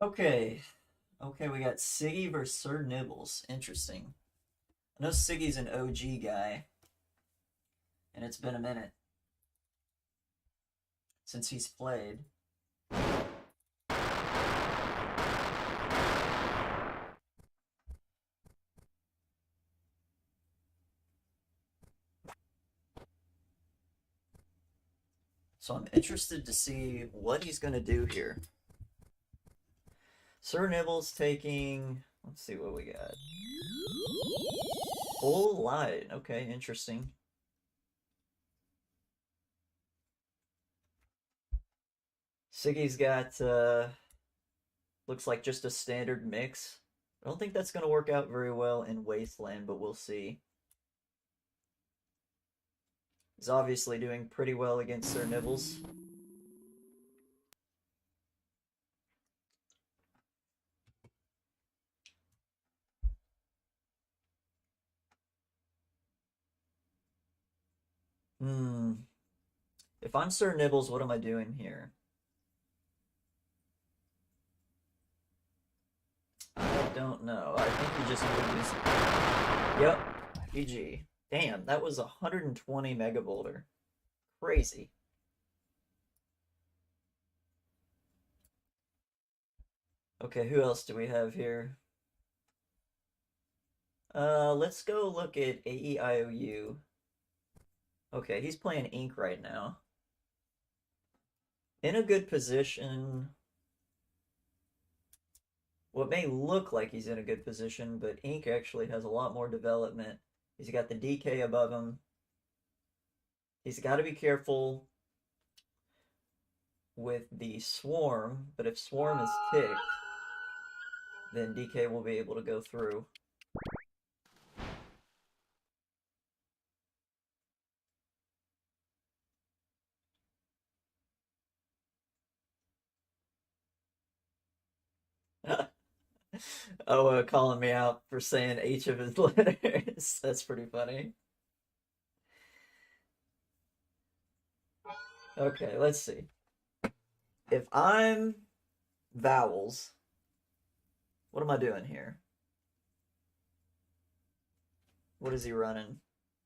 Okay. Okay, we got Siggy versus Sir Nibbles. Interesting. I know Siggy's an OG guy, and it's been a minute since he's played. So I'm interested to see what he's going to do here. Sir Nibbles taking... Let's see what we got. Full light. Okay, interesting. Siggy's got, looks like just a standard mix. I don't think that's going to work out very well in Wasteland, but we'll see. He's obviously doing pretty well against Sir Nibbles. Hmm. If I'm Sir Nibbles, what am I doing here? I don't know. I think he just moves. Yep. GG. Damn, that was 120 megavolter. Crazy. Okay, who else do we have here? Let's go look at AEIOU. Okay, he's playing Ink right now. In a good position. What may look like he's in a good position, but Ink actually has a lot more development. He's got the DK above him. He's got to be careful with the Swarm, but if Swarm is ticked, then DK will be able to go through. Oh, calling me out for saying each of his letters. That's pretty funny. Okay, let's see. If I'm vowels, what am I doing here? What is he running?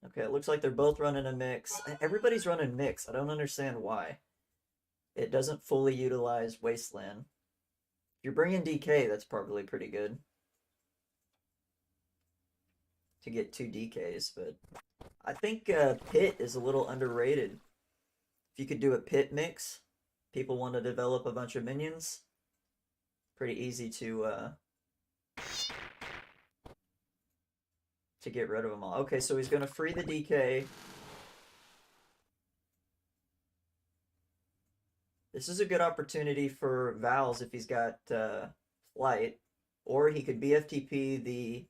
Okay, it looks like they're both running a mix. Everybody's running mix. I don't understand why. It doesn't fully utilize Wasteland. If you're bringing DK, that's probably pretty good to get 2 DKs, but I think Pit is a little underrated. If you could do a Pit mix, people want to develop a bunch of minions. Pretty easy to get rid of them all. Okay, so he's going to free the DK. This is a good opportunity for Vals if he's got Flight, or he could BFTP the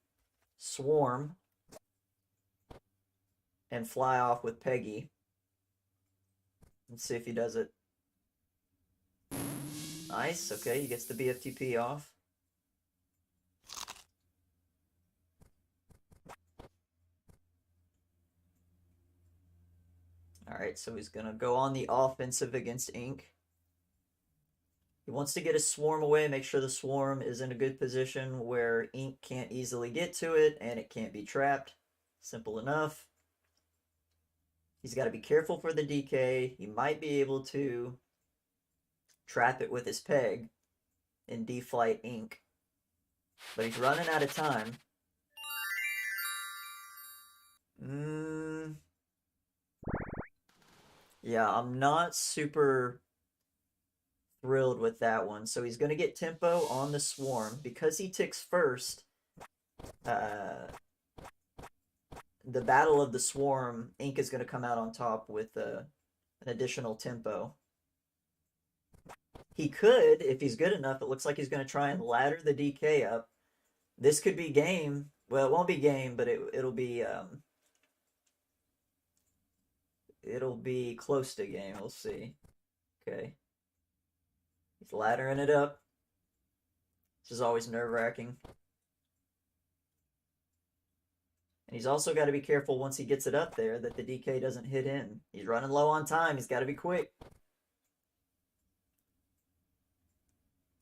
Swarm and fly off with Peggy. Let's see if he does it. Nice, okay, he gets the BFTP off. Alright, so he's going to go on the offensive against Ink. He wants to get his Swarm away, make sure the Swarm is in a good position where Ink can't easily get to it and it can't be trapped. Simple enough. He's got to be careful for the DK. He might be able to trap it with his peg and deflight Ink. But he's running out of time. Yeah, I'm not super thrilled with that one. So he's going to get tempo on the swarm. Because he ticks first, the Battle of the Swarm, Ink is going to come out on top with an additional tempo. He could, if he's good enough, it looks like he's going to try and ladder the DK up. This could be game. Well, it won't be game, but it'll be close to game. We'll see. Okay. He's laddering it up. This is always nerve-wracking. And he's also got to be careful once he gets it up there that the DK doesn't hit in. He's running low on time. He's got to be quick.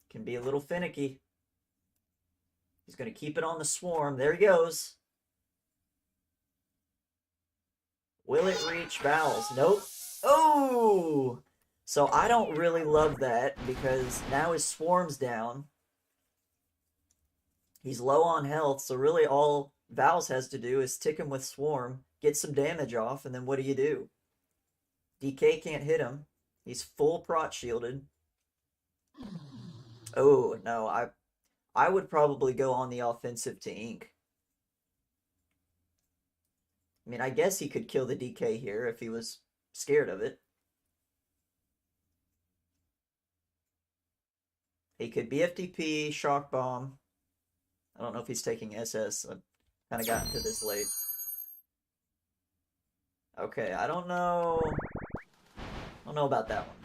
Can be a little finicky. He's going to keep it on the swarm. There he goes. Will it reach Vowels? Nope. Oh! So I don't really love that because now his swarm's down. He's low on health, so really all Vowels has to do is tick him with swarm, get some damage off, and then what do? DK can't hit him. He's full prot shielded. Oh, no, I would probably go on the offensive to Ink. I mean, I guess he could kill the DK here if he was scared of it. He could BFTP, Shock Bomb. I don't know if he's taking SS. I've kind of gotten to this late. Okay, I don't know. I don't know about that one.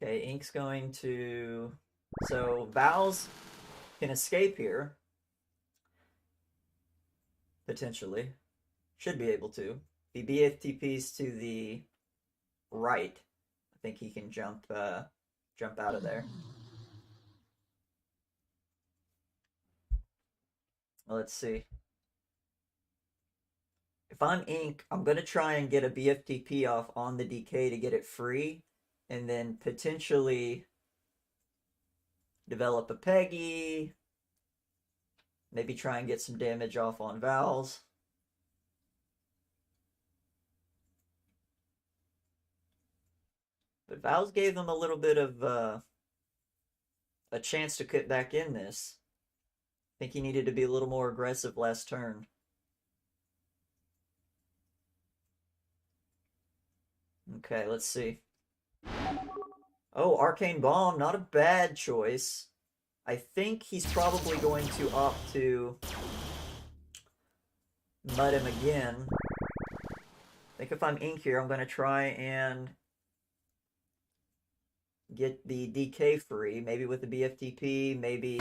Okay, Ink's going to... So, Vowels can escape here. Potentially. Should be able to. If he BFTPs to the right, I think he can jump out of there. Well, let's see. If I'm Ink, I'm going to try and get a BFTP off on the DK to get it free. And then potentially develop a Peggy. Maybe try and get some damage off on Vowels. But Vowels gave them a little bit of a chance to get back in this. I think he needed to be a little more aggressive last turn. Okay, let's see. Oh, Arcane Bomb, not a bad choice. I think he's probably going to opt to mud him again. I think if I'm Ink here, I'm going to try and get the DK free, maybe with the BFTP, maybe...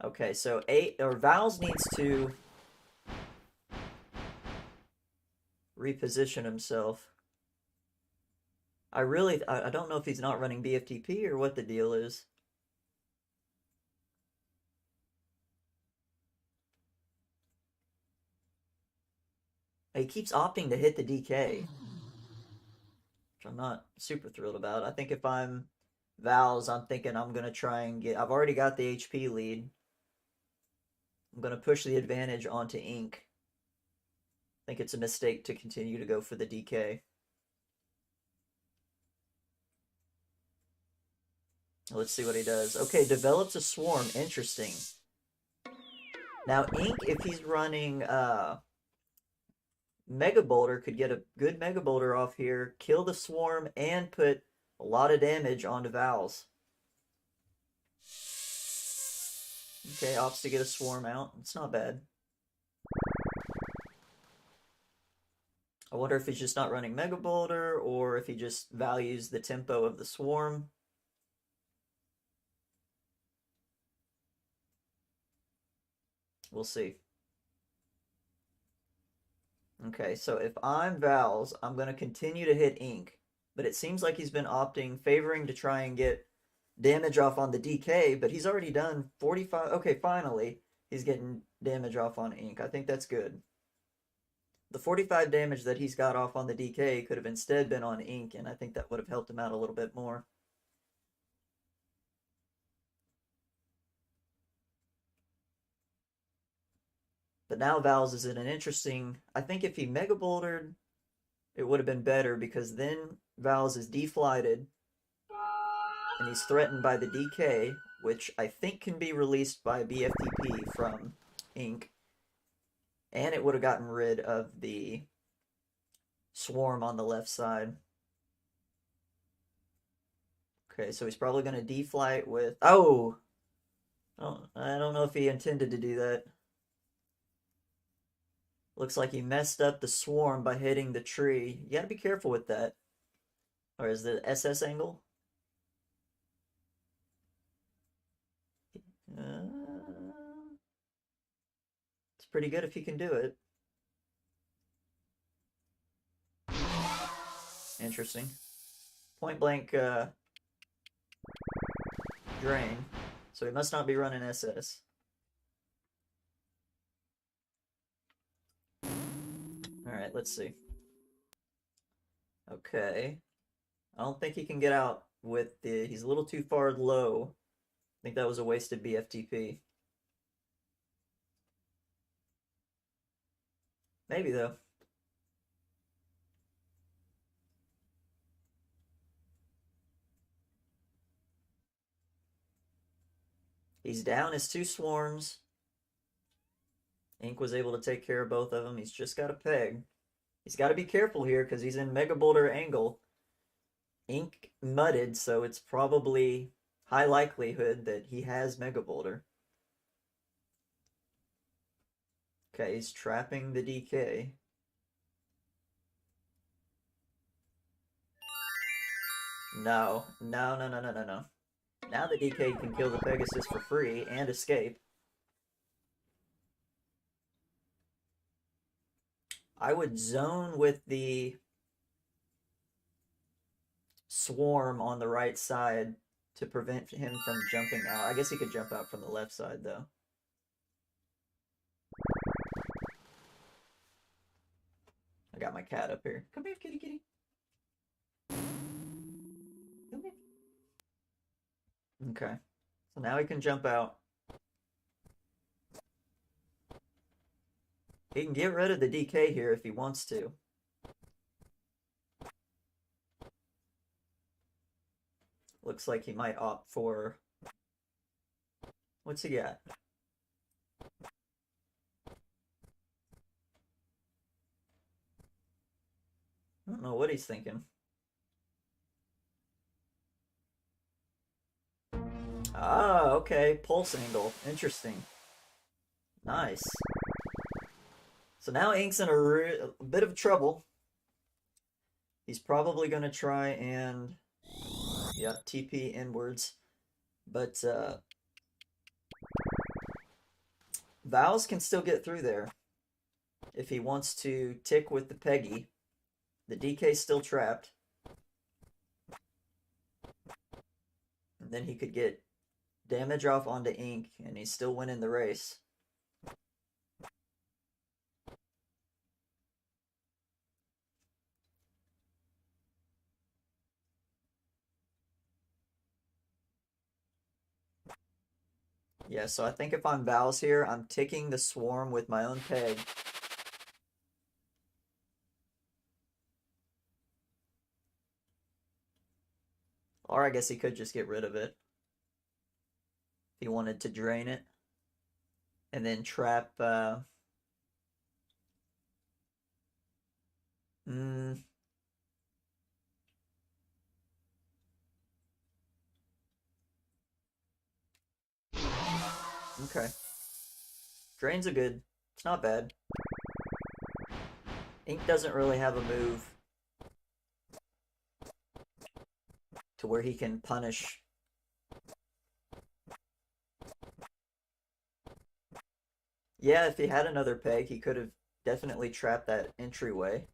Okay, so Vowels needs to reposition himself. I don't know if he's not running BFTP or what the deal is. He keeps opting to hit the DK, which I'm not super thrilled about. I think if I'm Vowels, I'm thinking I'm going to try and get... I've already got the HP lead. I'm going to push the advantage onto Ink. I think it's a mistake to continue to go for the DK. Let's see what he does. Okay, develops a swarm. Interesting. Now, Ink, if he's running Mega Boulder, could get a good Mega Boulder off here, kill the swarm, and put a lot of damage onto Vowels. Okay, opts to get a swarm out. It's not bad. I wonder if he's just not running Mega Boulder, or if he just values the tempo of the swarm. We'll see. Okay, so if I'm Vowels, I'm going to continue to hit Ink. But it seems like he's been favoring to try and get damage off on the DK, but he's already done 45. Okay, finally, he's getting damage off on Ink. I think that's good. The 45 damage that he's got off on the DK could have instead been on Ink, and I think that would have helped him out a little bit more. But now Val's is in an interesting... I think if he Mega Bouldered, it would have been better, because then Val's is deflighted, and he's threatened by the DK, which I think can be released by BFTP from Ink. And it would have gotten rid of the swarm on the left side. Okay, so he's probably going to deflight with... Oh! I don't know if he intended to do that. Looks like he messed up the swarm by hitting the tree. You gotta be careful with that. Or is the SS angle? It's pretty good if you can do it. Interesting. Point blank drain. So he must not be running SS. Alright, let's see. Okay. I don't think he can get out with the... He's a little too far low. I think that was a wasted BFTP. Maybe, though. He's down his 2 swarms. Ink was able to take care of both of them. He's just got a peg. He's got to be careful here because he's in Mega Boulder angle. Ink mudded, so it's probably high likelihood that he has Mega Boulder. Okay, he's trapping the DK. No. No. Now the DK can kill the Pegasus for free and escape. I would zone with the swarm on the right side to prevent him from jumping out. I guess he could jump out from the left side, though. I got my cat up here. Come here, kitty kitty. Come here. Okay. So now he can jump out. He can get rid of the DK here if he wants to. Looks like he might opt for... What's he got? I don't know what he's thinking. Ah, okay. Pulse angle. Interesting. Nice. So now Ink's in a bit of trouble. He's probably going to try and... Yeah, TP inwards. But, Vals can still get through there. If he wants to tick with the Peggy. The DK's still trapped. And then he could get damage off onto Ink, and he's still winning the race. Yeah, so I think if I'm Vals here, I'm ticking the swarm with my own peg. Or I guess he could just get rid of it. If he wanted to drain it. And then trap, Okay. Drains are good. It's not bad. Ink doesn't really have a move to where he can punish. Yeah, if he had another peg, he could have definitely trapped that entryway.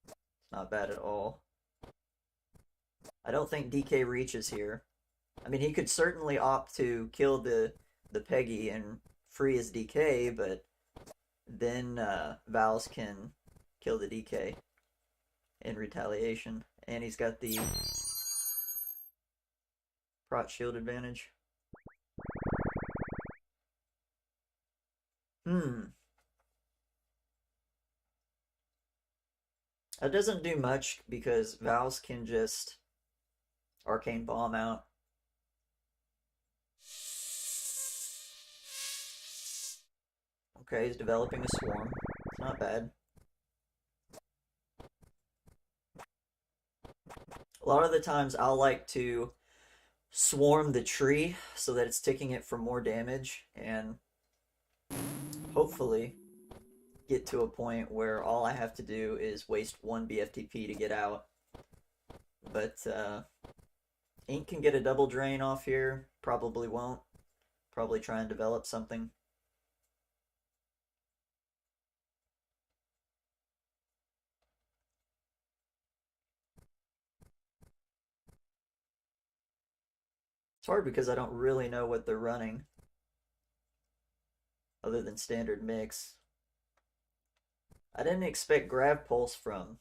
It's not bad at all. I don't think DK reaches here. I mean, he could certainly opt to kill the Peggy and free his DK, but then Vals can kill the DK in retaliation. And he's got the prot shield advantage. Hmm. That doesn't do much because Val's can just Arcane Bomb out. Okay, he's developing a swarm. It's not bad. A lot of the times I'll like to swarm the tree so that it's ticking it for more damage and hopefully get to a point where all I have to do is waste one BFTP to get out. But Ink can get a double drain off here. Probably won't. Probably try and develop something. It's hard because I don't really know what they're running other than standard mix. I didn't expect Grav Pulse from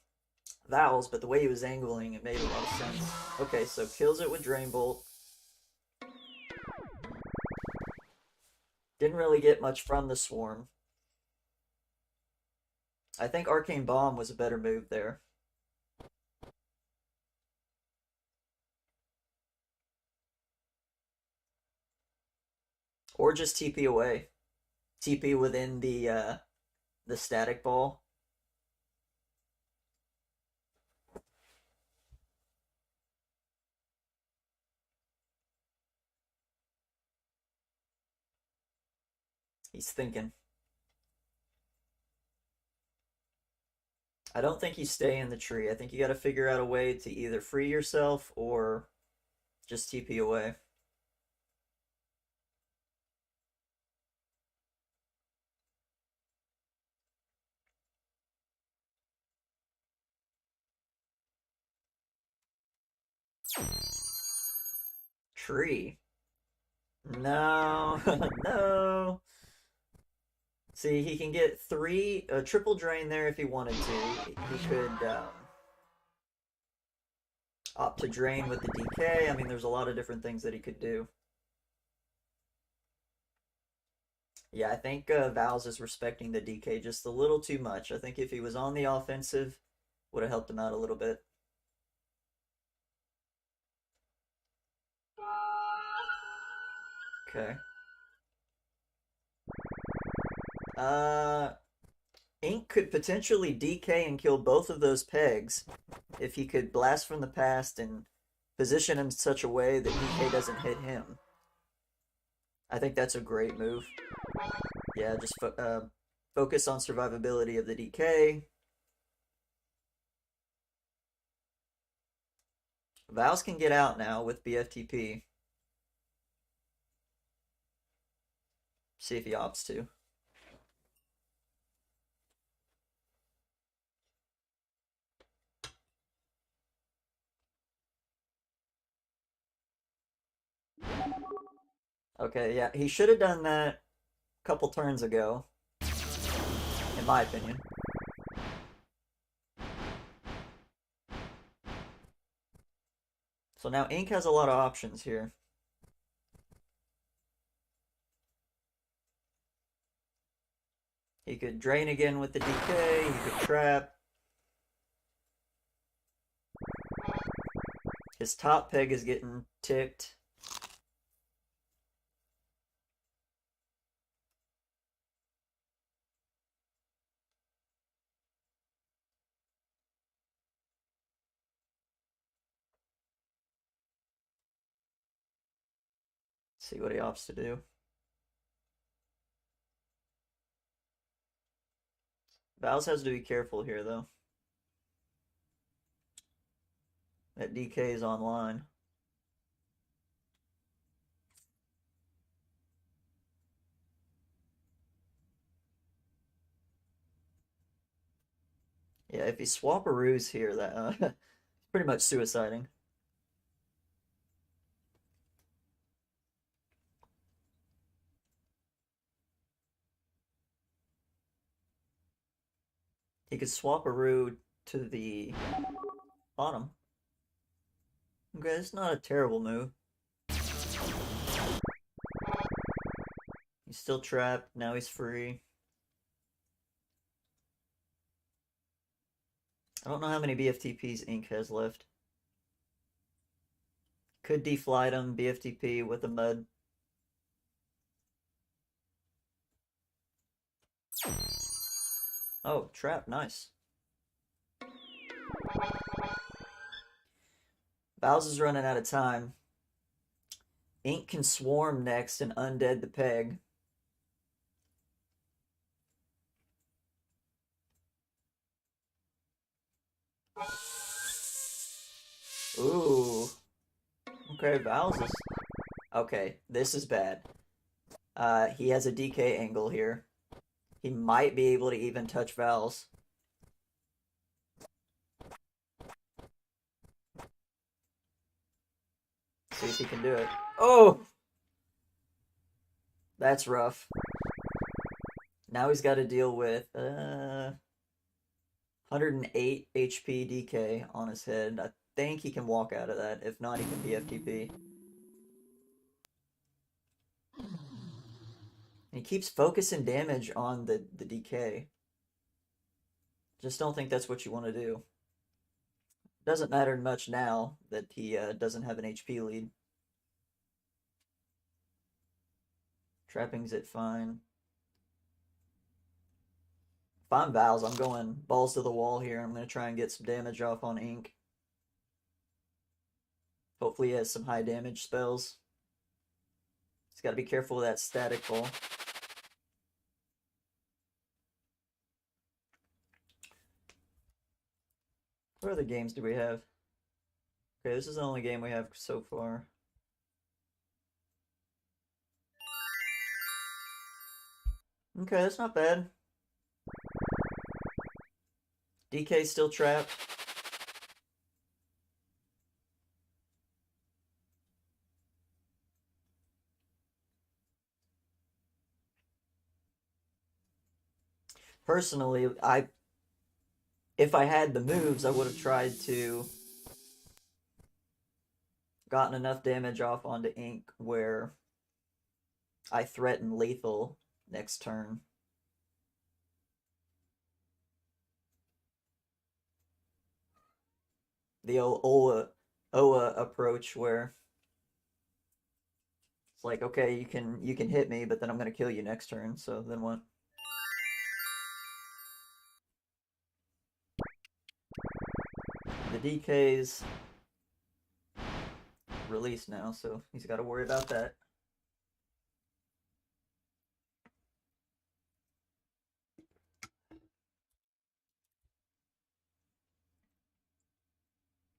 Vowels, but the way he was angling, it made a lot of sense. Okay, so kills it with Drain Bolt. Didn't really get much from the Swarm. I think Arcane Bomb was a better move there. Or just TP away. TP within the static ball. He's thinking. I don't think you stay in the tree. I think you got to figure out a way to either free yourself or just TP away. Tree. No, no. See, he can get a triple drain there if he wanted to. He could opt to drain with the DK. I mean, there's a lot of different things that he could do. Yeah, I think Val's is respecting the DK just a little too much. I think if he was on the offensive, would have helped him out a little bit. Okay. Uh, Ink could potentially DK and kill both of those pegs if he could blast from the past and position him in such a way that DK doesn't hit him. I think that's a great move. Yeah, just focus on survivability of the DK. Vals can get out now with BFTP. See if he opts to. Okay, yeah, he should have done that a couple turns ago, in my opinion. So now Ink has a lot of options here. He could drain again with the DK, he could trap. His top peg is getting ticked. See what he opts to do. Vals has to be careful here, though. That DK is online. Yeah, if he swap-a-roos here, that pretty much suiciding. He could swap-a-roo to the bottom. Okay, it's not a terrible move. He's still trapped, now he's free. I don't know how many BFTPs Ink has left. Could deflight him, BFTP with a mud. Oh, trap, nice. Bowles is running out of time. Ink can swarm next and undead the peg. Ooh. Okay, Bowles is... Okay, this is bad. He has a DK angle here. He might be able to even touch Vals. See if he can do it. Oh! That's rough. Now he's got to deal with 108 HP DK on his head. I think he can walk out of that. If not, he can BFTP. And he keeps focusing damage on the DK. Just don't think that's what you want to do. Doesn't matter much now that he doesn't have an HP lead. Trapping's it fine. If I'm Vals, I'm going balls to the wall here. I'm going to try and get some damage off on Ink. Hopefully he has some high damage spells. He's got to be careful with that static ball. What other games do we have? Okay, this is the only game we have so far. Okay, that's not bad. DK's still trapped. Personally, if I had the moves, I would have tried to gotten enough damage off onto Ink where I threaten lethal next turn. The old Oa approach where it's like, okay, you can hit me, but then I'm gonna kill you next turn, so then what? The DK's released now, so he's got to worry about that.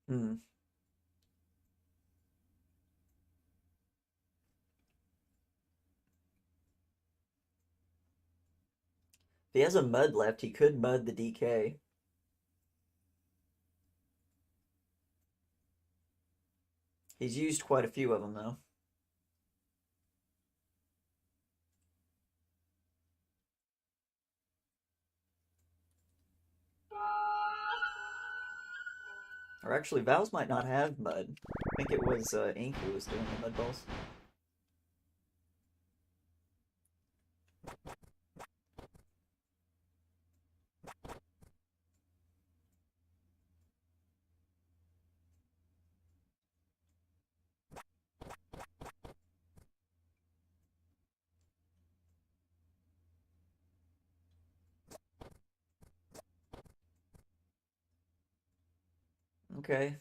Hmm. If he has a mud left, he could mud the DK. He's used quite a few of them, though. Or actually, Vals might not have mud. I think it was Ink who was doing the mud balls. Okay.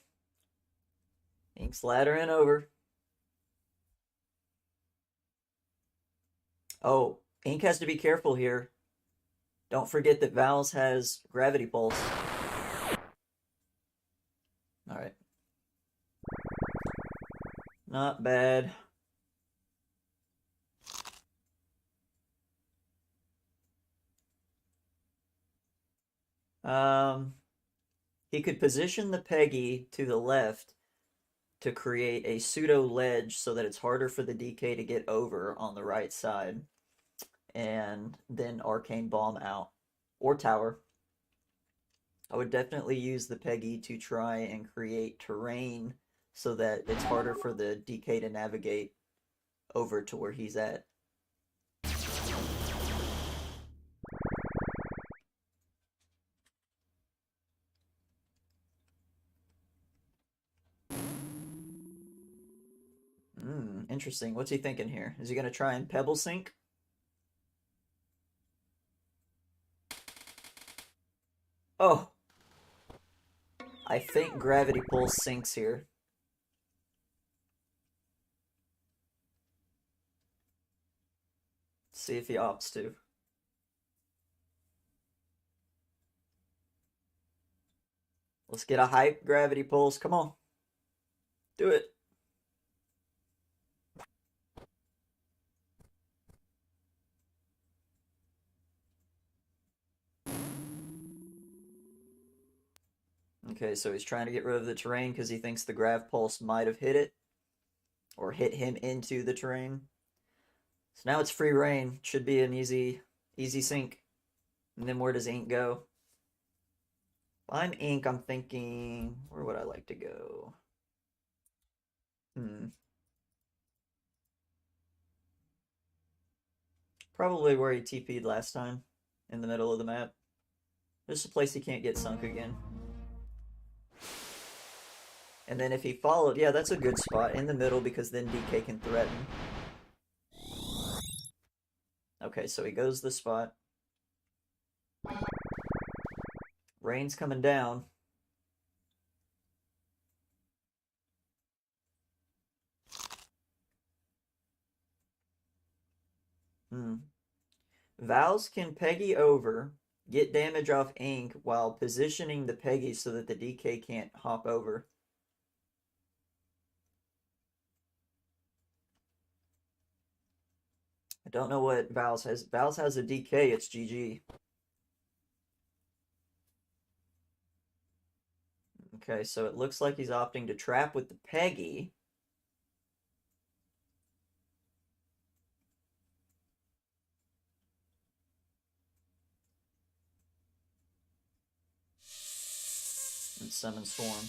Ink's laddering over. Oh, Ink has to be careful here. Don't forget that Vals has Gravity Pulse. Alright. Not bad. He could position the Peggy to the left to create a pseudo ledge so that it's harder for the DK to get over on the right side. And then Arcane Bomb out. Or Tower. I would definitely use the Peggy to try and create terrain so that it's harder for the DK to navigate over to where he's at. Interesting. What's he thinking here? Is he gonna try and pebble sink? Oh, I think gravity pull sinks here. See if he opts to. Let's get a hype gravity pulse. Come on. Do it. Okay, so he's trying to get rid of the terrain because he thinks the grav pulse might have hit it or hit him into the terrain. So now it's free reign. Should be an easy sink. And then where does ink go? If I'm ink, I'm thinking, where would I like to go? Probably where he TP'd last time, in the middle of the map. Just a place he can't get sunk again. And then if he followed, yeah, that's a good spot, in the middle, because then DK can threaten. Okay, so he goes the spot. Rain's coming down. Vals can Peggy over, get damage off ink while positioning the Peggy so that the DK can't hop over. I don't know what Vals has. Vals has a DK, it's GG. Okay, so it looks like he's opting to trap with the Peggy. And summon Swarm.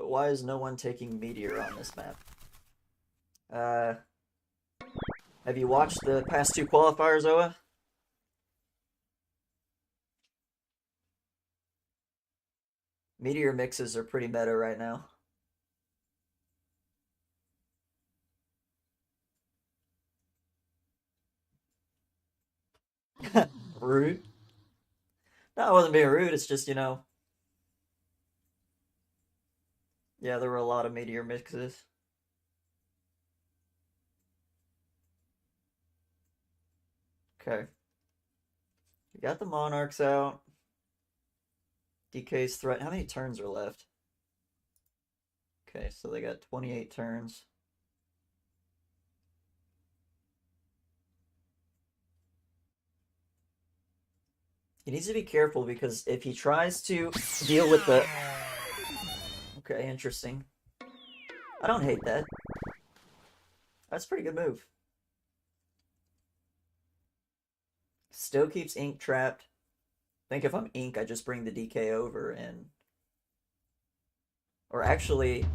Why is no one taking Meteor on this map? Have you watched the past two qualifiers, Oa? Meteor mixes are pretty meta right now. Rude. No, I wasn't being rude, it's just, yeah, there were a lot of Meteor mixes. Okay. We got the Monarchs out. DK's threat. How many turns are left? Okay, so they got 28 turns. He needs to be careful because if he tries to deal with the... Okay, interesting. I don't hate that. That's a pretty good move. Still keeps ink trapped. I think if I'm ink, I just bring the DK over and... Or actually,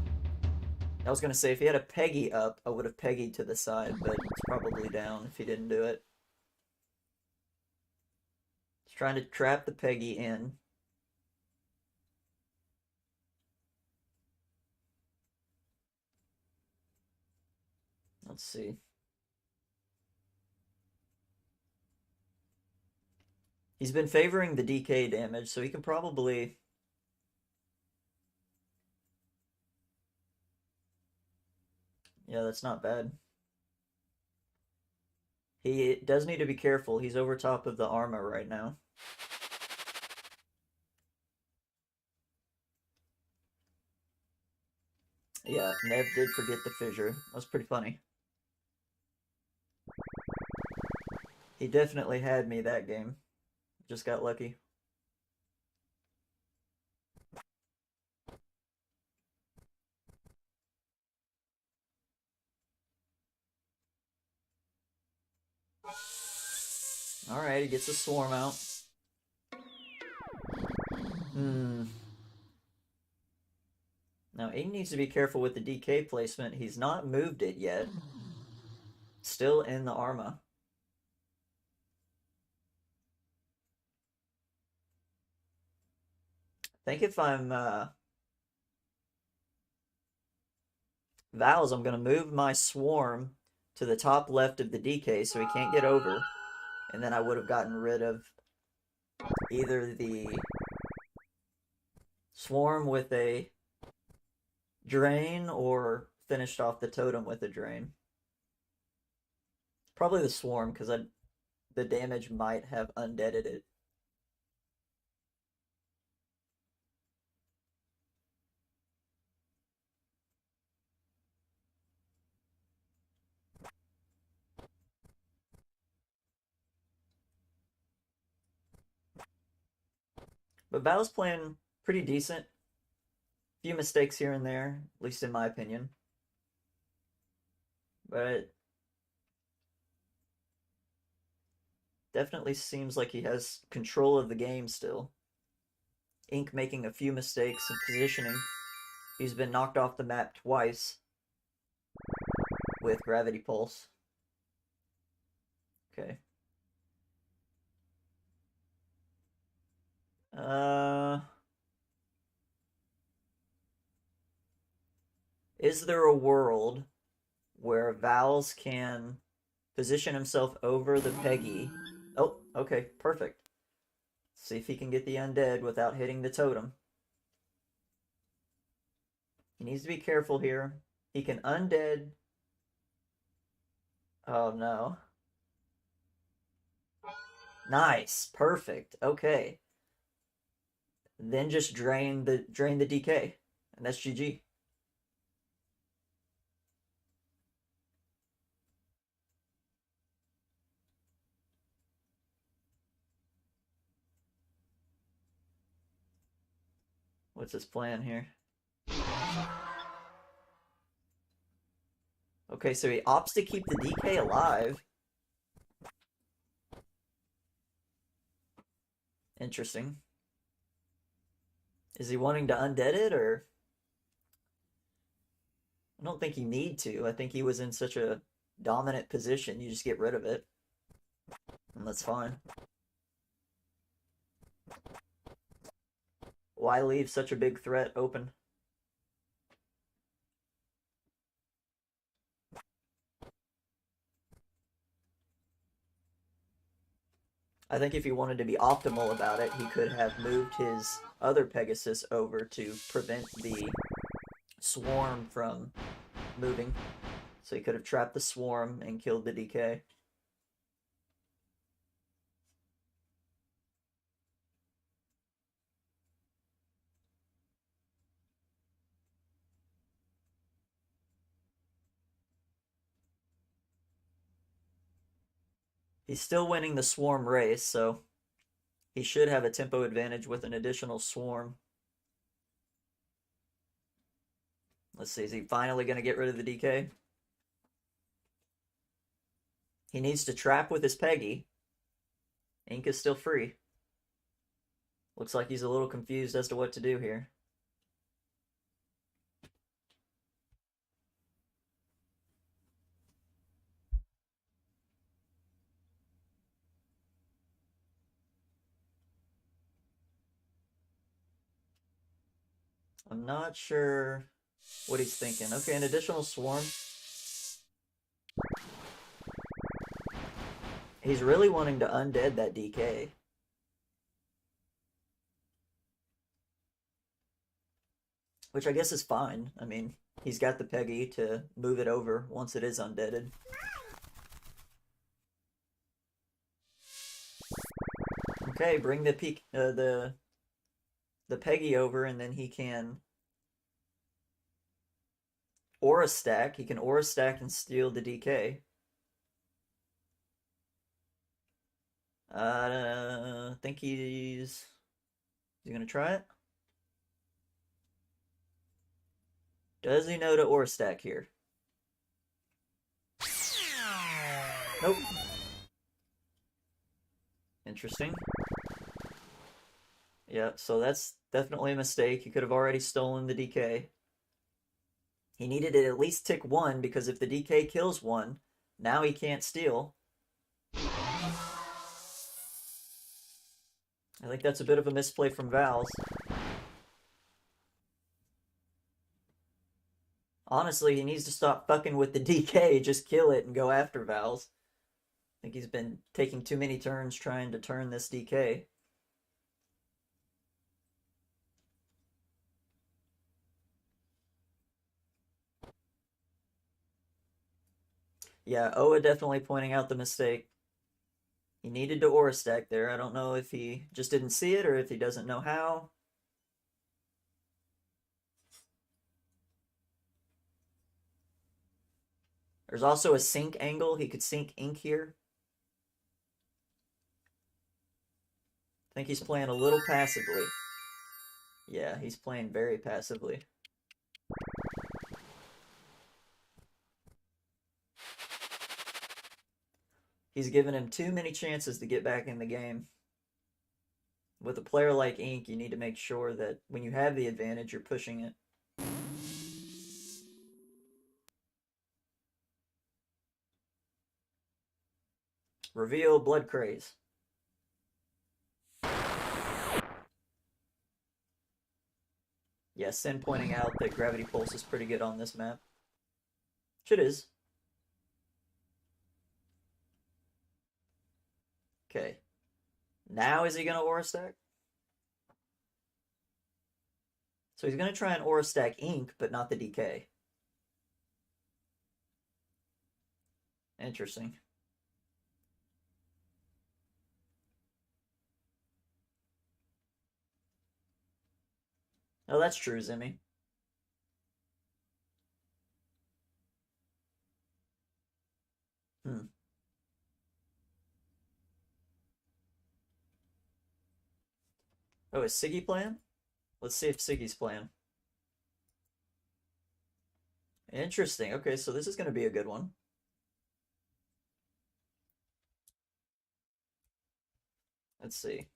I was going to say, if he had a Peggy up, I would have Peggy'd to the side, but it's probably down if he didn't do it. He's trying to trap the Peggy in. Let's see. He's been favoring the DK damage, so he can probably... Yeah, that's not bad. He does need to be careful. He's over top of the Arma right now. Yeah, Nev did forget the fissure. That was pretty funny. He definitely had me that game. Just got lucky. Alright, he gets a swarm out. Now, Aiden needs to be careful with the DK placement. He's not moved it yet. Still in the Arma. think if I'm Vowels, I'm going to move my swarm to the top left of the DK so he can't get over. And then I would have gotten rid of either the swarm with a drain or finished off the totem with a drain. Probably the swarm, because the damage might have undeaded it. But Val's playing pretty decent. Few mistakes here and there, at least in my opinion. But definitely seems like he has control of the game still. Ink making a few mistakes in positioning. He's been knocked off the map twice with Gravity Pulse. Okay. Is there a world where Vowels can position himself over the Peggy? Oh, okay, perfect. See if he can get the undead without hitting the totem. He needs to be careful here. He can undead. Oh no. Nice, perfect. Okay. Then just drain the DK, and that's GG. What's his plan here? Okay, so he opts to keep the DK alive. Interesting. Is he wanting to undead it, or? I don't think you need to. I think he was in such a dominant position, you just get rid of it. And that's fine. Why leave such a big threat open? I think if he wanted to be optimal about it, he could have moved his other Pegasus over to prevent the swarm from moving. So he could have trapped the swarm and killed the DK. He's still winning the swarm race, so he should have a tempo advantage with an additional swarm. Let's see, is he finally going to get rid of the DK? He needs to trap with his Peggy. Ink is still free. Looks like he's a little confused as to what to do here. I'm not sure what he's thinking. Okay, an additional swarm. He's really wanting to undead that DK. Which I guess is fine. I mean, he's got the Peggy to move it over once it is undeaded. Okay, bring the Peggy over, and then he can Aura stack. He can Aura stack and steal the DK. I think he's he gonna try it? Does he know to Aura stack here? Nope. Interesting. Yeah, so that's definitely a mistake. He could have already stolen the DK. He needed to at least tick one, because if the DK kills one, now he can't steal. I think that's a bit of a misplay from Val's. Honestly, he needs to stop fucking with the DK, just kill it and go after Vals. I think he's been taking too many turns trying to turn this DK. Yeah, Oa definitely pointing out the mistake. He needed to aura stack there. I don't know if he just didn't see it or if he doesn't know how. There's also a sink angle. He could sink ink here. I think he's playing a little passively. Yeah, he's playing very passively. He's given him too many chances to get back in the game. With a player like Ink, you need to make sure that when you have the advantage, you're pushing it. Reveal Blood Craze. Yeah, Sin pointing out that Gravity Pulse is pretty good on this map. Which it is. Okay. Now is he going to aura stack? So he's going to try and aura stack Ink, but not the DK. Interesting. Oh, that's true, Zimmy. Hmm. Oh, is Siggy playing? Let's see if Siggy's playing. Interesting. Okay, so this is going to be a good one. Let's see.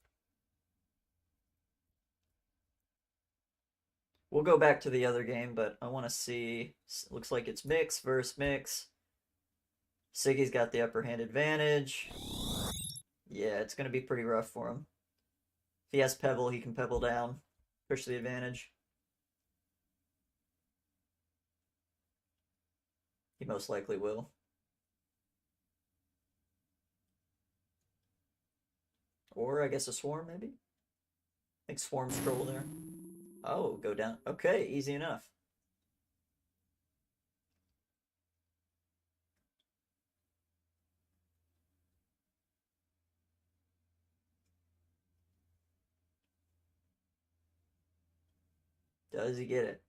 We'll go back to the other game, but I want to see. Looks like it's Mix versus Mix. Siggy's got the upper hand advantage. Yeah, it's going to be pretty rough for him. If he has Pebble, he can Pebble down, push the advantage. He most likely will. Or I guess a Swarm, maybe? I think Swarm's troll there. Oh, go down. Okay, easy enough. Does he get it?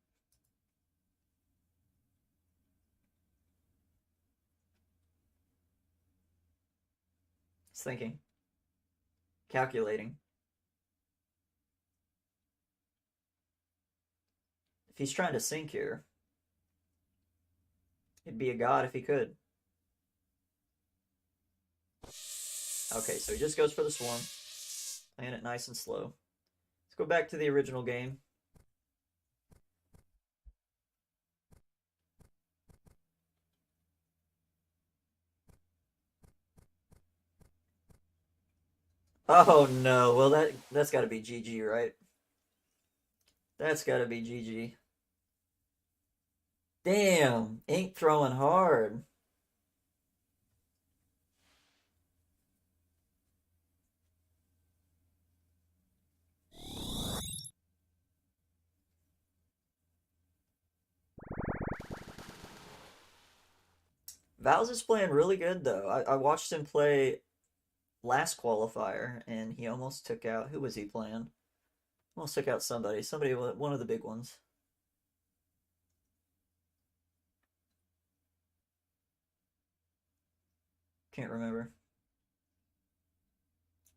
He's thinking. Calculating. If he's trying to sink here, he'd be a god if he could. Okay, so he just goes for the Swarm. Playing it nice and slow. Let's go back to the original game. Oh no, well that's gotta be GG, right? That's gotta be GG. Damn, Ink throwing hard. Val's is playing really good though. I watched him play last qualifier and he almost took out, who was he playing? Almost took out somebody. Somebody, one of the big ones. Can't remember.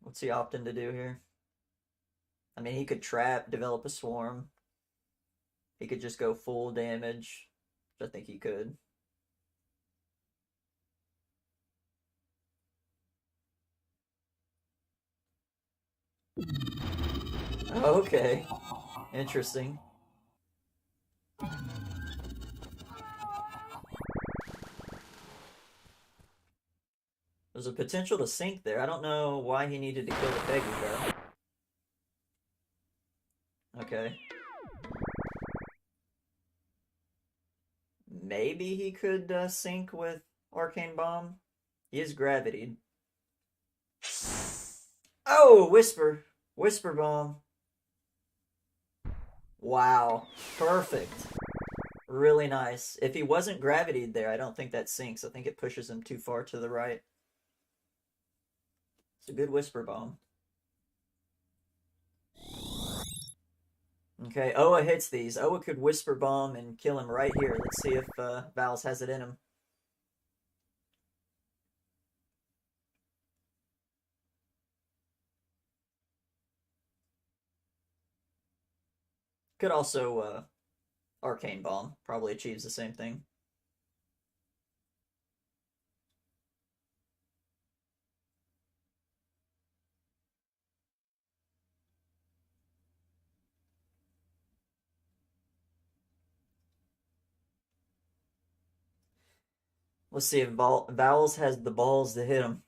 What's he opting to do here? I mean, he could trap, develop a swarm. He could just go full damage, which I think he could. Okay, interesting. There's a potential to sink there. I don't know why he needed to kill the Peggy, though. Okay. maybe he could sync with Arcane Bomb. He is gravitied. Oh, Whisper. Whisper Bomb. Wow. Perfect. Really nice. If he wasn't gravitied there, I don't think that sinks. I think it pushes him too far to the right. It's a good Whisper Bomb. Okay, Oa hits these. Oa could Whisper Bomb and kill him right here. Let's see if Vals has it in him. Could also Arcane Bomb. Probably achieves the same thing. Let's see if Vowels has the balls to hit him.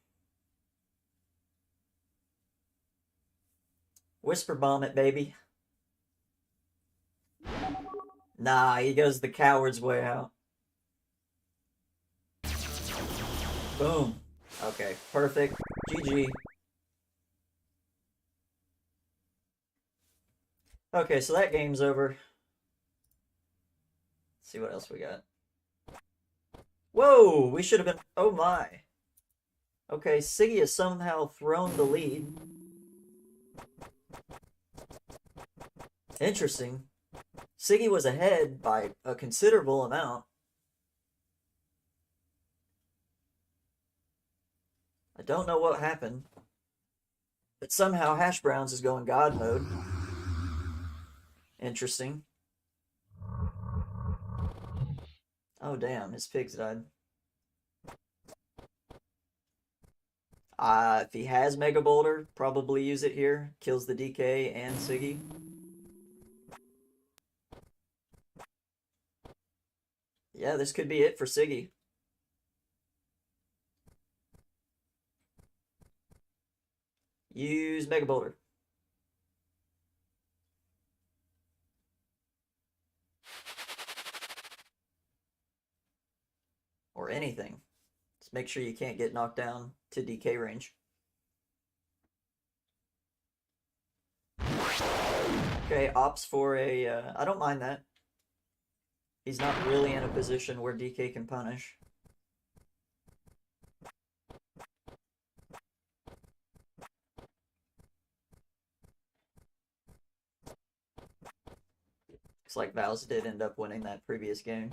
Whisper Bomb it, baby. Nah, he goes the coward's way out. Boom. Okay, perfect. GG. Okay, so that game's over. Let's see what else we got. Whoa, we should have been... Oh my. Okay, Siggy has somehow thrown the lead. Interesting. Siggy was ahead by a considerable amount. I don't know what happened. But somehow Hash Browns is going God mode. Interesting. Oh damn, his pigs died. If he has Mega Boulder, probably use it here. Kills the DK and Siggy. Yeah, this could be it for Siggy. Use Mega Boulder. Or anything. Just make sure you can't get knocked down to DK range. Okay, opts for a... I don't mind that. He's not really in a position where DK can punish. Looks like Vals did end up winning that previous game.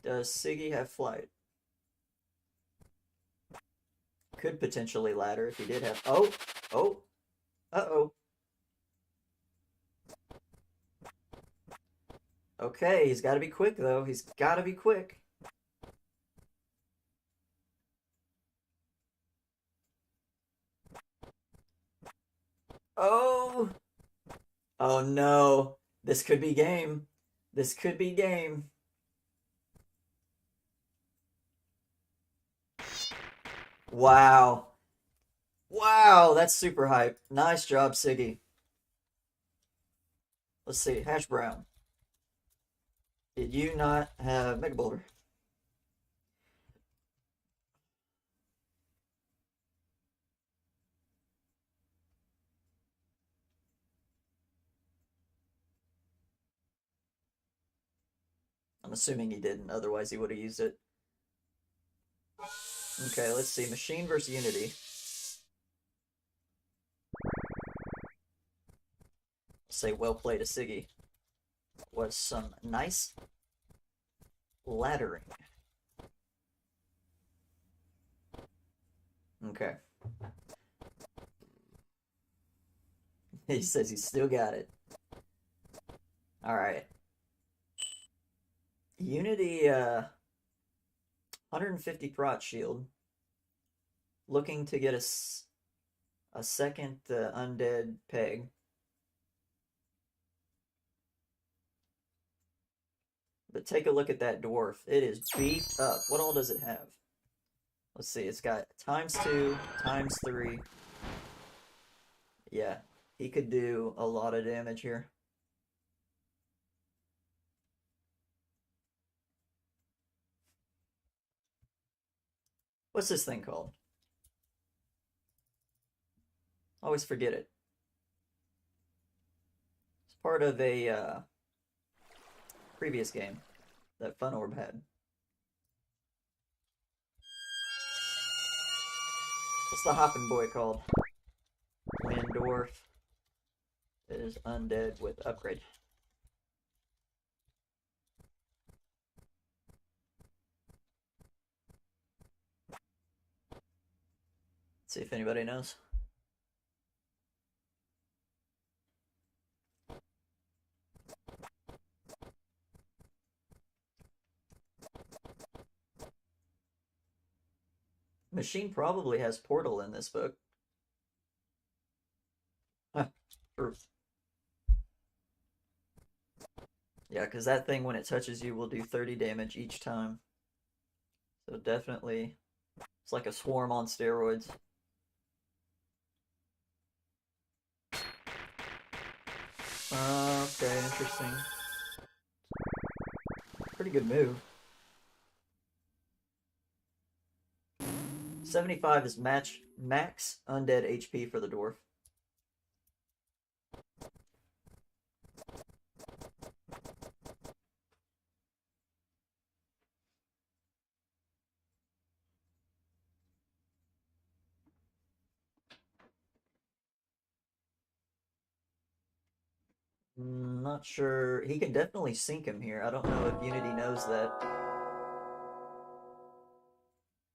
Does Siggy have flight? Could potentially ladder if he did have... Oh! Oh! Uh-oh. Okay, he's got to be quick, though. He's got to be quick. Oh! Oh, no. This could be game. This could be game. Wow. Wow, that's super hype. Nice job, Siggy. Let's see. Hash Brown. Did you not have Mega Boulder? I'm assuming he didn't, otherwise he would have used it. Okay, let's see. Machine versus Unity. Say well played to Siggy. Was some nice laddering. Okay. He says he still got it. Alright. Unity, 150 prot shield. Looking to get a second undead peg. But take a look at that dwarf. It is beefed up. What all does it have? Let's see, it's got ×2, ×3. Yeah, he could do a lot of damage here. What's this thing called? Always forget it. It's part of a previous game that Fun Orb had. What's the hopping boy called? Wind Dwarf is undead with upgrade. Let's see if anybody knows. Machine probably has Portal in this book. Huh. Yeah, because that thing, when it touches you, will do 30 damage each time. So definitely, it's like a swarm on steroids. Okay, interesting. Pretty good move. 75 is max undead HP for the dwarf. Not sure. He can definitely sink him here. I don't know if Unity knows that.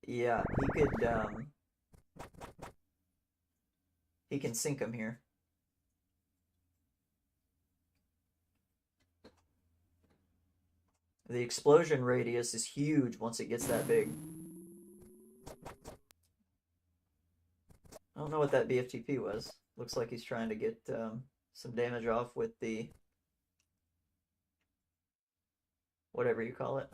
Yeah, he can sink him here. The explosion radius is huge once it gets that big. I don't know what that BFTP was. Looks like he's trying to get some damage off with the whatever you call it.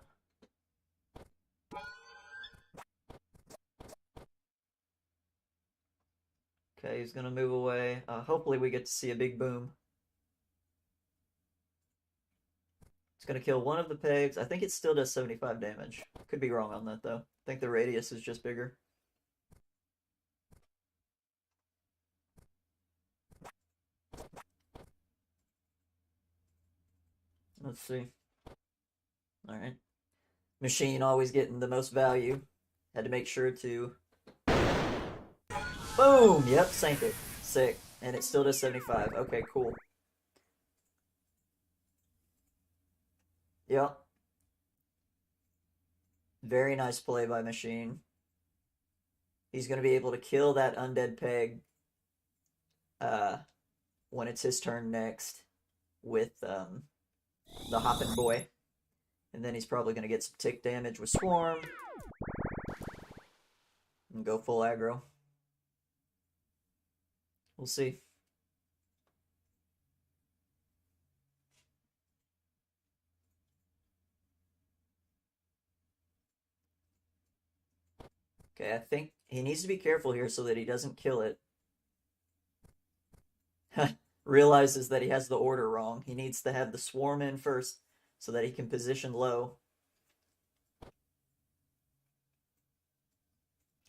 Okay, he's gonna move away. Hopefully we get to see a big boom. It's gonna kill one of the pegs. I think it still does 75 damage. Could be wrong on that though. I think the radius is just bigger. Let's see. Alright. Machine always getting the most value. Had to make sure to... Boom! Yep, sank it. Sick. And it still does 75. Okay, cool. Yep. Very nice play by Machine. He's going to be able to kill that undead peg when it's his turn next with the hopping boy. And then he's probably going to get some tick damage with Swarm. And go full aggro. We'll see. Okay, I think he needs to be careful here so that he doesn't kill it. Realizes that he has the order wrong. He needs to have the Swarm in first so that he can position low.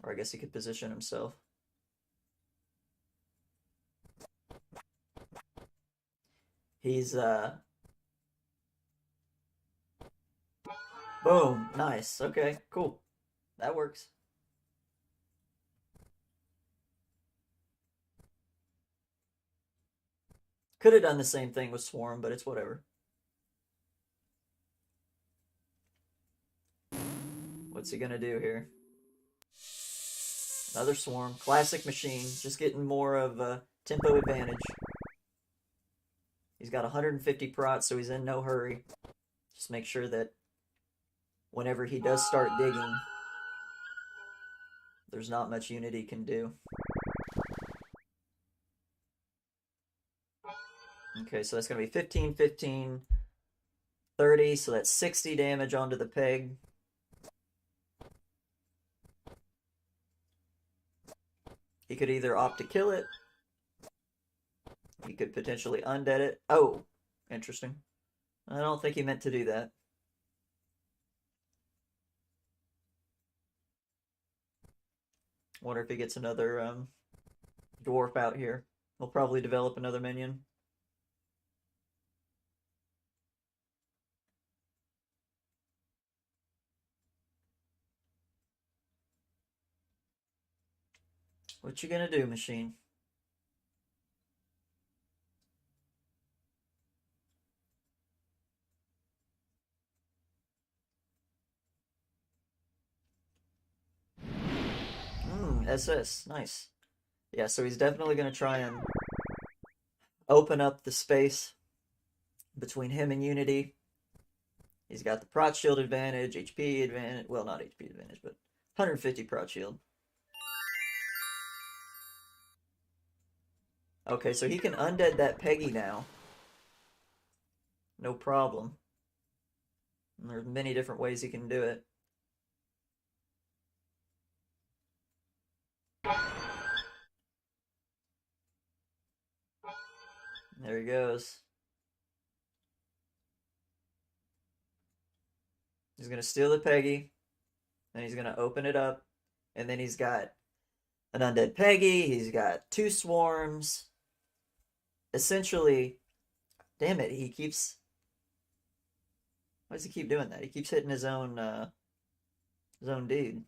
Or I guess he could position himself. He's, boom. Nice. Okay, cool. That works. Could have done the same thing with Swarm, but it's whatever. What's he gonna do here? Another Swarm. Classic Machine. Just getting more of a tempo advantage. He's got 150 prots, so he's in no hurry. Just make sure that whenever he does start digging, there's not much Unity can do. Okay, so that's going to be 15, 15, 30, so that's 60 damage onto the peg. He could either opt to kill it, he could potentially undead it. Oh, interesting. I don't think he meant to do that. Wonder if he gets another dwarf out here. He'll probably develop another minion. What you gonna do, machine? SS. Nice. Yeah, so he's definitely gonna try and open up the space between him and Unity. He's got the prot shield advantage, HP advantage. Well, not HP advantage, but 150 prot shield. Okay, so he can undead that Peggy now. No problem. And there's many different ways he can do it. There he goes. He's gonna steal the Peggy, then he's gonna open it up, and then he's got an undead Peggy, he's got two swarms. Essentially, damn it, he keeps. Why does he keep doing that? He keeps hitting his own dude.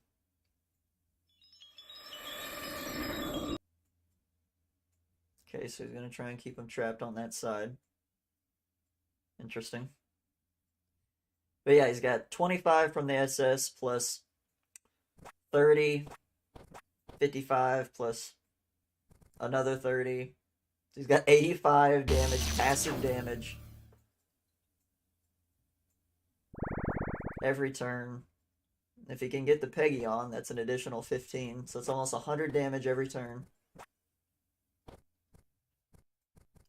Okay, so he's gonna try and keep him trapped on that side. Interesting. But yeah, he's got 25 from the SS plus 30, 55 plus another 30. So he's got 85 damage, passive damage. Every turn. If he can get the Peggy on, that's an additional 15. So it's almost 100 damage every turn.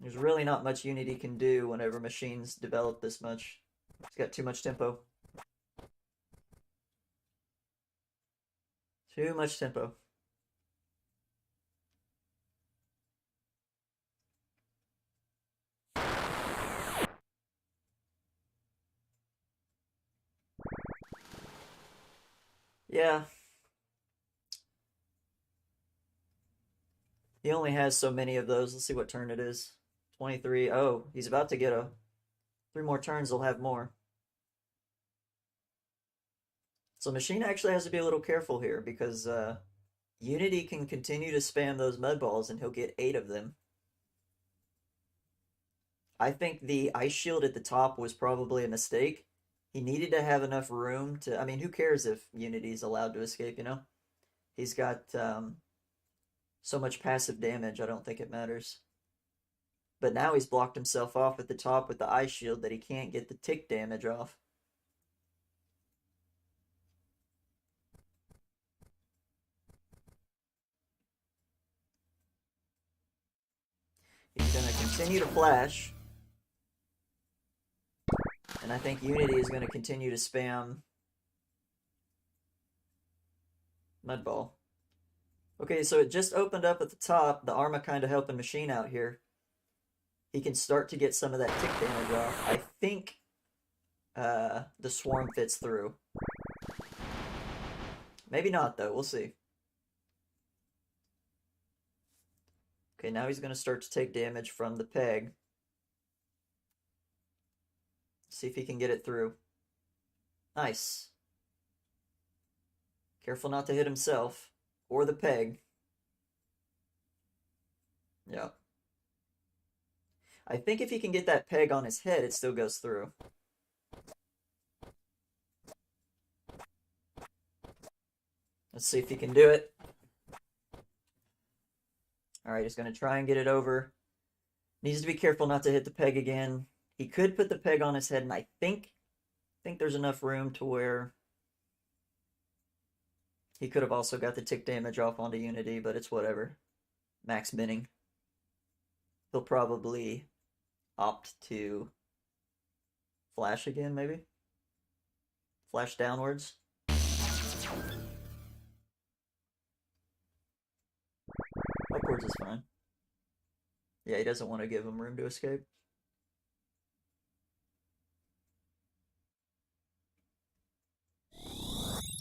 There's really not much Unity can do whenever machines develop this much. It's got too much tempo. Too much tempo. Yeah. He only has so many of those. Let's see what turn it is. 23. Oh, he's about to get a 3 more turns, he'll have more. So Machine actually has to be a little careful here because Unity can continue to spam those mud balls and he'll get 8 of them. I think the ice shield at the top was probably a mistake. He needed to have enough room to. I mean, who cares if Unity's allowed to escape, you know? He's got so much passive damage, I don't think it matters. But now he's blocked himself off at the top with the ice shield that he can't get the tick damage off. He's going to continue to flash. And I think Unity is going to continue to spam Mudball. Okay, so it just opened up at the top. The Arma kind of helping Machine out here. He can start to get some of that tick damage off. I think the Swarm fits through. Maybe not, though. We'll see. Okay, now he's going to start to take damage from the peg. See if he can get it through. Nice. Careful not to hit himself or the peg. Yeah. I think if he can get that peg on his head, it still goes through. Let's see if he can do it. Alright, he's going to try and get it over. Needs to be careful not to hit the peg again. He could put the peg on his head, and I think there's enough room to where he could have also got the tick damage off onto Unity, but it's whatever. Max binning. He'll probably opt to flash again, maybe? Flash downwards. Backwards is fine. Yeah, he doesn't want to give him room to escape.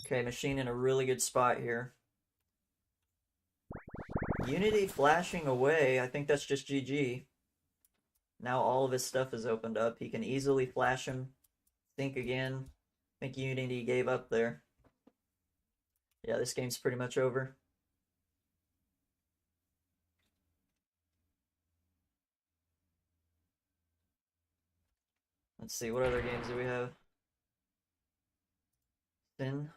Okay, machine in a really good spot here. Unity flashing away. I think that's just GG. Now all of his stuff is opened up. He can easily flash him. Think again. I think Unity gave up there. Yeah, this game's pretty much over. Let's see, what other games do we have? Sin.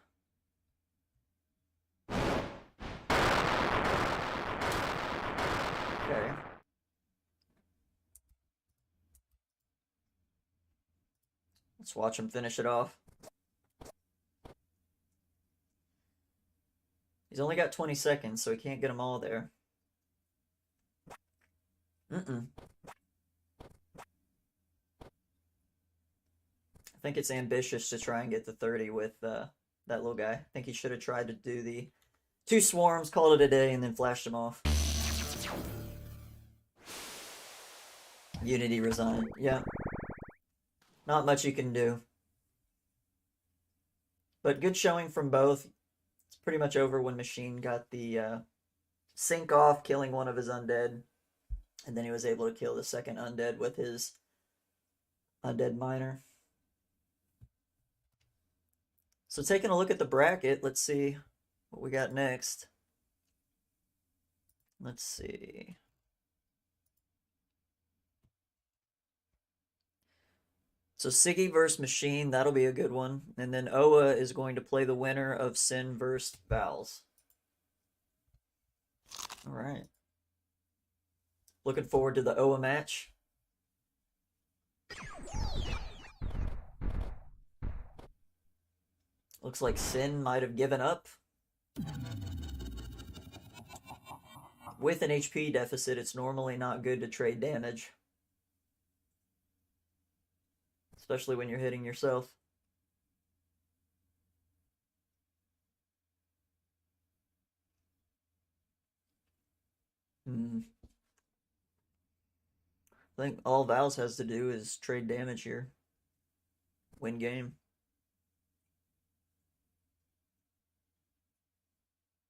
Okay. Let's watch him finish it off. He's only got 20 seconds, so he can't get them all there. I think it's ambitious to try and get the 30 with that little guy. I think he should have tried to do the 2 swarms, called it a day, and then flashed him off. Unity resigned. Yeah. Not much you can do. But good showing from both. It's pretty much over when Machine got the sync off, killing one of his undead. And then he was able to kill the second undead with his undead miner. So taking a look at the bracket, let's see what we got next. Let's see. So Siggy versus Machine, that'll be a good one. And then Oa is going to play the winner of Sin versus Vals. All right. Looking forward to the Oa match. Looks like Sin might have given up. With an HP deficit, it's normally not good to trade damage. Especially when you're hitting yourself. I think all Vals has to do is trade damage here. Win game.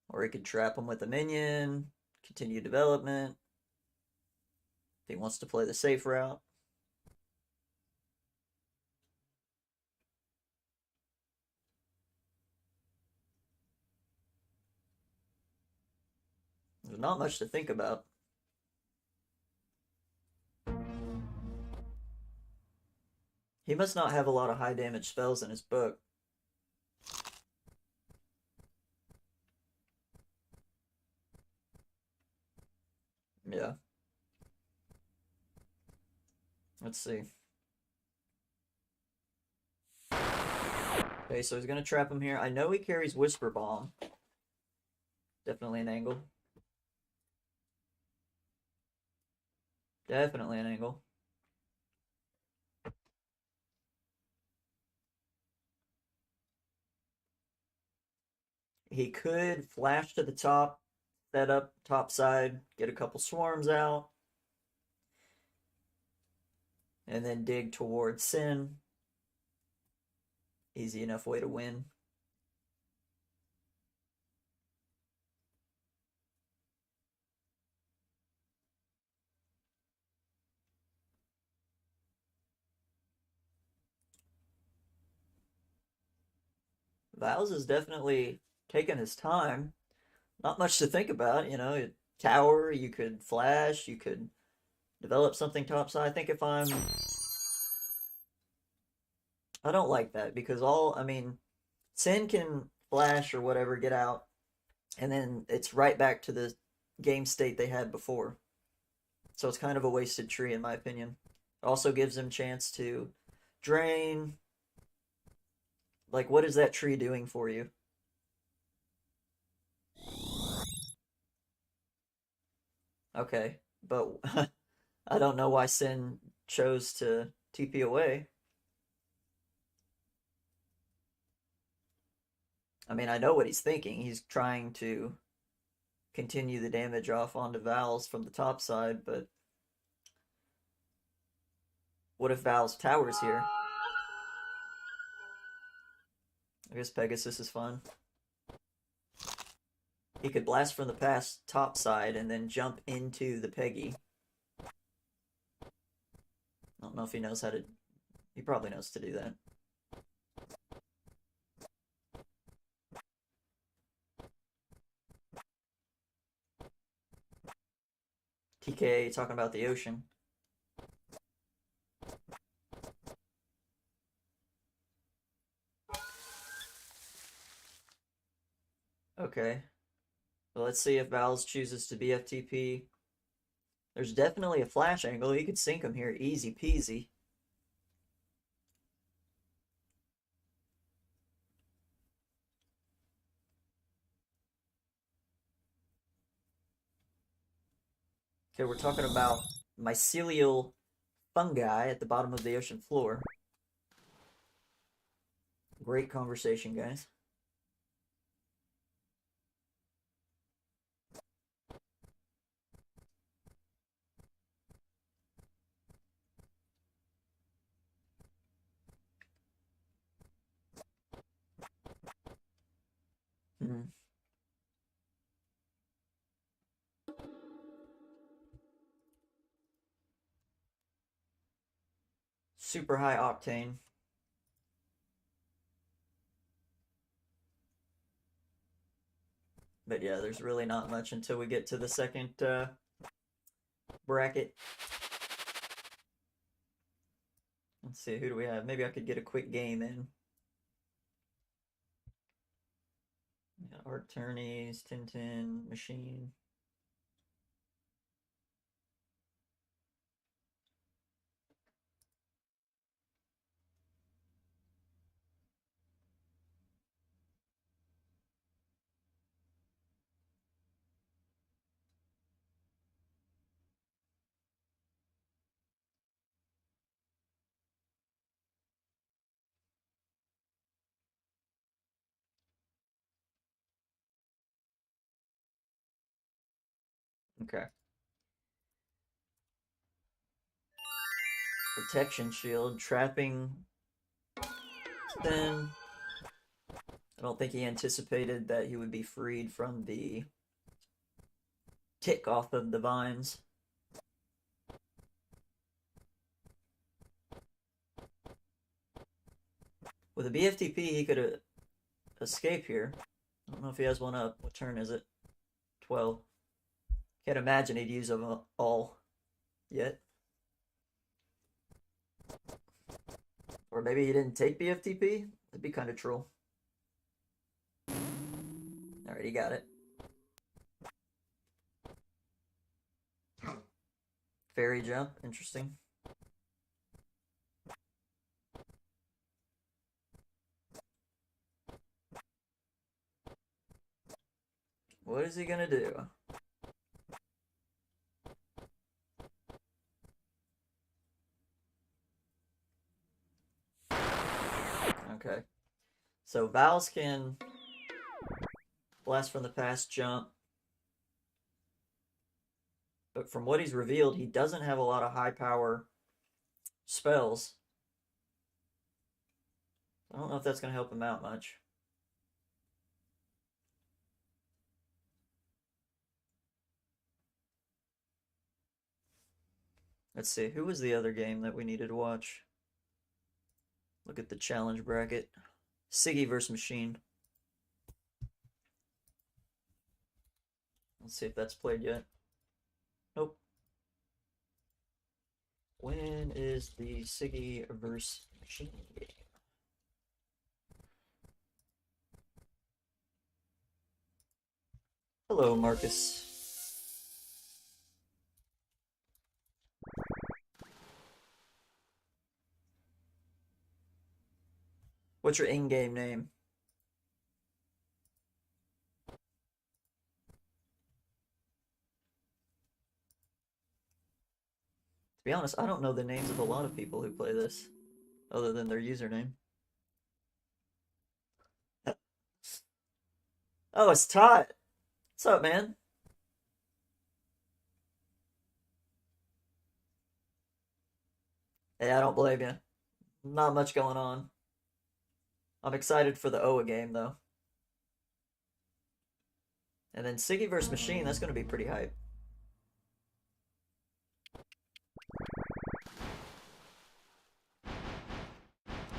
Or he could trap him with a minion, continue development. If he wants to play the safe route. There's not much to think about. He must not have a lot of high damage spells in his book. Yeah. Let's see. Okay, so he's going to trap him here. I know he carries Whisper Bomb. Definitely an angle. Definitely an angle. He could flash to the top, set up top side, get a couple swarms out, and then dig towards Sin. Easy enough way to win. Vals is definitely taking his time. Not much to think about, you know. Tower, you could flash, you could develop something topside. I think if I'm... I don't like that because I mean, Sin can flash or whatever, get out, and then it's right back to the game state they had before. So it's kind of a wasted tree in my opinion. It also gives him chance to drain. Like, what is that tree doing for you? Okay, but I don't know why Sin chose to TP away. I mean, I know what he's thinking. He's trying to continue the damage off onto Val's from the top side, but what if Val's towers here? I guess Pegasus is fine. He could blast from the past top side and then jump into the Peggy. I don't know if he knows how to... He probably knows to do that. TK talking about the ocean. Okay. Well, let's see if Val's chooses to BFTP. There's definitely a flash angle. He could sink him here. Easy peasy. Okay, we're talking about mycelial fungi at the bottom of the ocean floor. Great conversation, guys. Hmm. Super high octane. But yeah, there's really not much until we get to the second bracket. Let's see, who do we have? Maybe I could get a quick game in. Art Attorneys, Tintin, Machine. Okay. Protection shield, trapping. Then I don't think he anticipated that he would be freed from the tick off of the vines. With a BFTP, he could escape here. I don't know if he has one up. What turn is it? 12. Can't imagine he'd use them all yet. Or maybe he didn't take BFTP? That'd be kind of troll. Alright, he got it. Fairy jump, interesting. What is he gonna do? Okay. So Val's can blast from the past, jump. But from what he's revealed, he doesn't have a lot of high power spells. I don't know if that's going to help him out much. Let's see, who was the other game that we needed to watch? Look at the challenge bracket. Siggy versus Machine. Let's see if that's played yet. Nope. When is the Siggy versus Machine game? Hello, Marcus. What's your in-game name? To be honest, I don't know the names of a lot of people who play this, other than their username. Oh, it's Todd. What's up, man? Yeah, I don't blame you. Not much going on. I'm excited for the Oa game, though. And then Siggy vs. Machine, that's going to be pretty hype.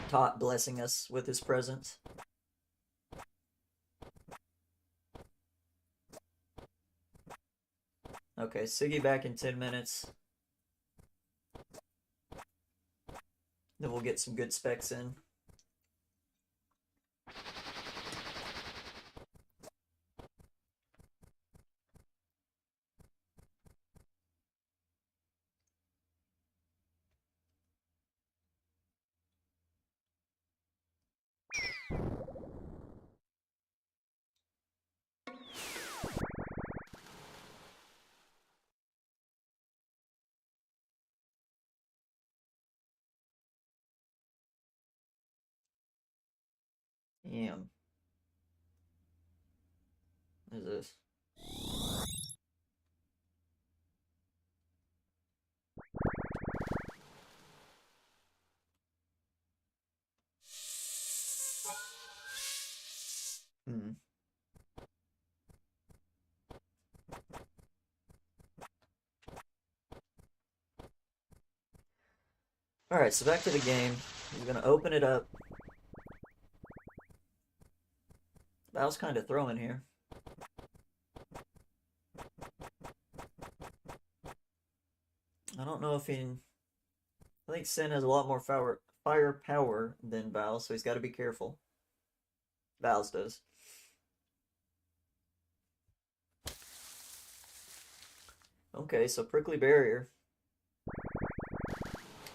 Tot blessing us with his presence. Okay, Siggy back in 10 minutes. Then we'll get some good specs in. Damn. What is this? Hmm. Alright, so back to the game. He's gonna open it up. Val's kind of throwing here. I don't know if he... I think Sin has a lot more firepower than Val, so he's got to be careful. Val's does. Okay, so Prickly Barrier.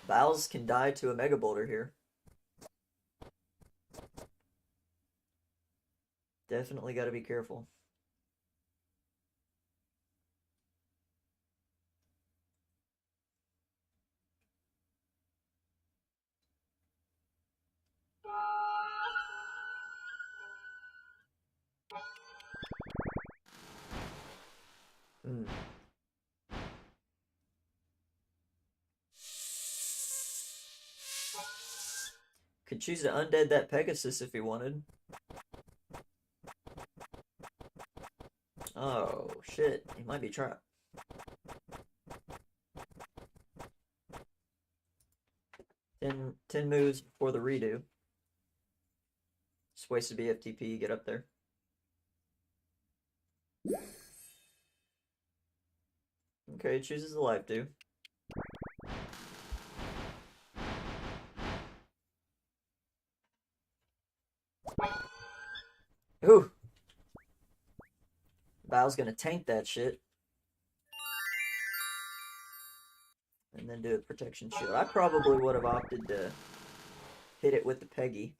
Val's can die to a Mega Boulder here. Definitely got to be careful. Hmm. Could choose to undead that Pegasus if he wanted. Oh, shit. He might be trapped. Ten moves before the redo. Just wasted BFTP, get up there. Okay, chooses the life do. Ooh! Val's gonna tank that shit. And then do a protection shield. I probably would have opted to hit it with the Peggy.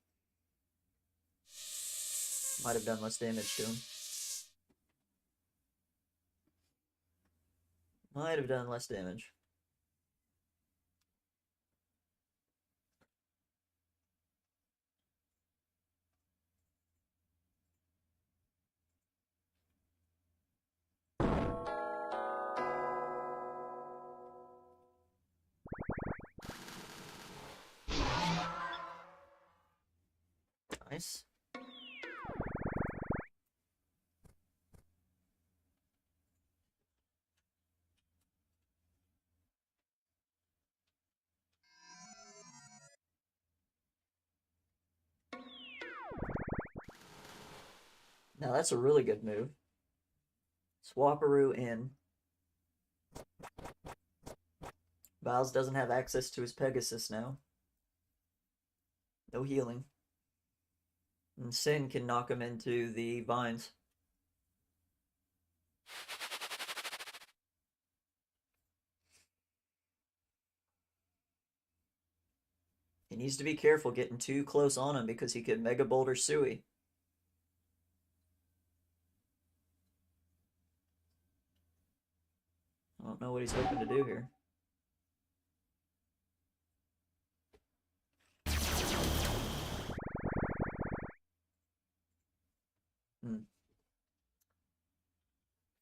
Might have done less damage to him. Might have done less damage. Nice. Now that's a really good move. Swaparoo in. Val's doesn't have access to his Pegasus now. No healing. And Sin can knock him into the vines. He needs to be careful getting too close on him because he could Mega Boulder Sui. I don't know what he's hoping to do here.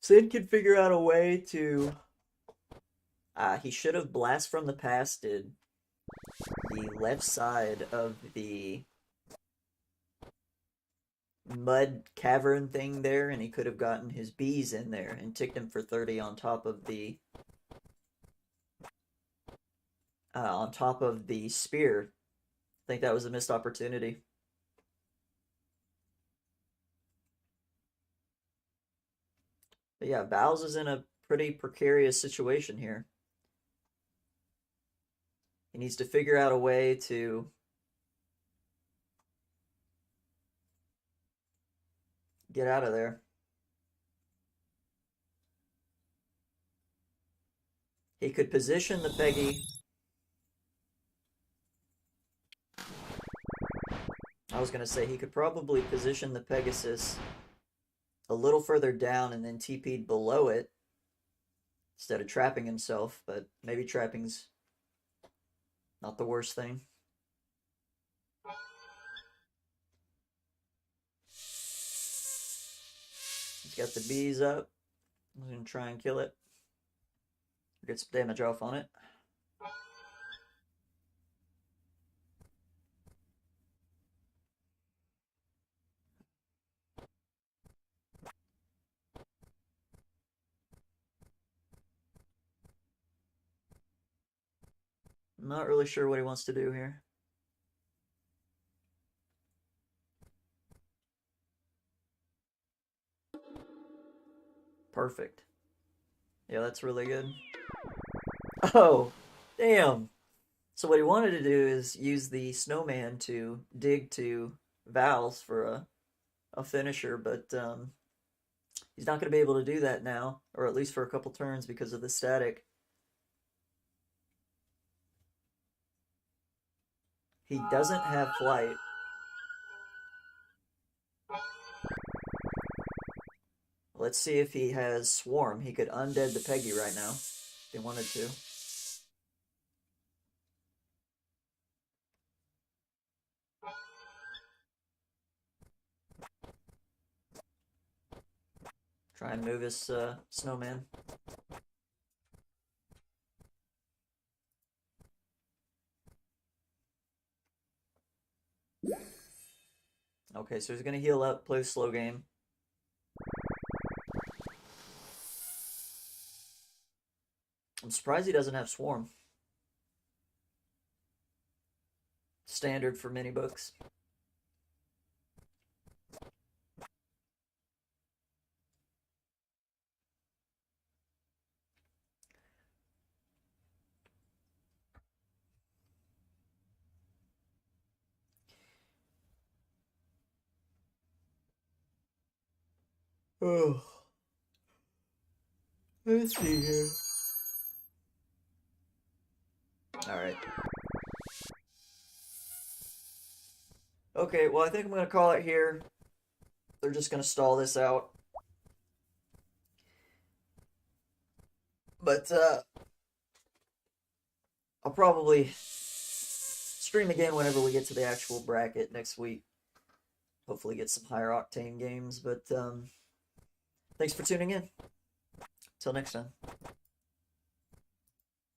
Sid could figure out a way to... he should have Blast from the Pasted the left side of the mud cavern thing there, and he could have gotten his bees in there and ticked him for 30 on top of the spear. I think that was a missed opportunity. But yeah, Bowles is in a pretty precarious situation here. He needs to figure out a way to get out of there. He could position the Peggy. I was going to say he could probably position the Pegasus a little further down and then TP'd below it instead of trapping himself, but maybe trapping's not the worst thing. He's got the bees up. I'm going to try and kill it. Get some damage off on it. I'm not really sure what he wants to do here. Perfect. Yeah, that's really good. Oh, damn. So what he wanted to do is use the snowman to dig to Val's for a finisher, but he's not going to be able to do that now, or at least for a couple turns because of the static. He doesn't have flight. Let's see if he has swarm. He could undead the Peggy right now if he wanted to. Try and move his snowman. Okay, so he's going to heal up, play a slow game. I'm surprised he doesn't have swarm. Standard for mini books. Oh, let's see here. All right. Okay, well, I think I'm going to call it here. They're just going to stall this out. But I'll probably stream again whenever we get to the actual bracket next week. Hopefully get some higher octane games. But thanks for tuning in. Till next time.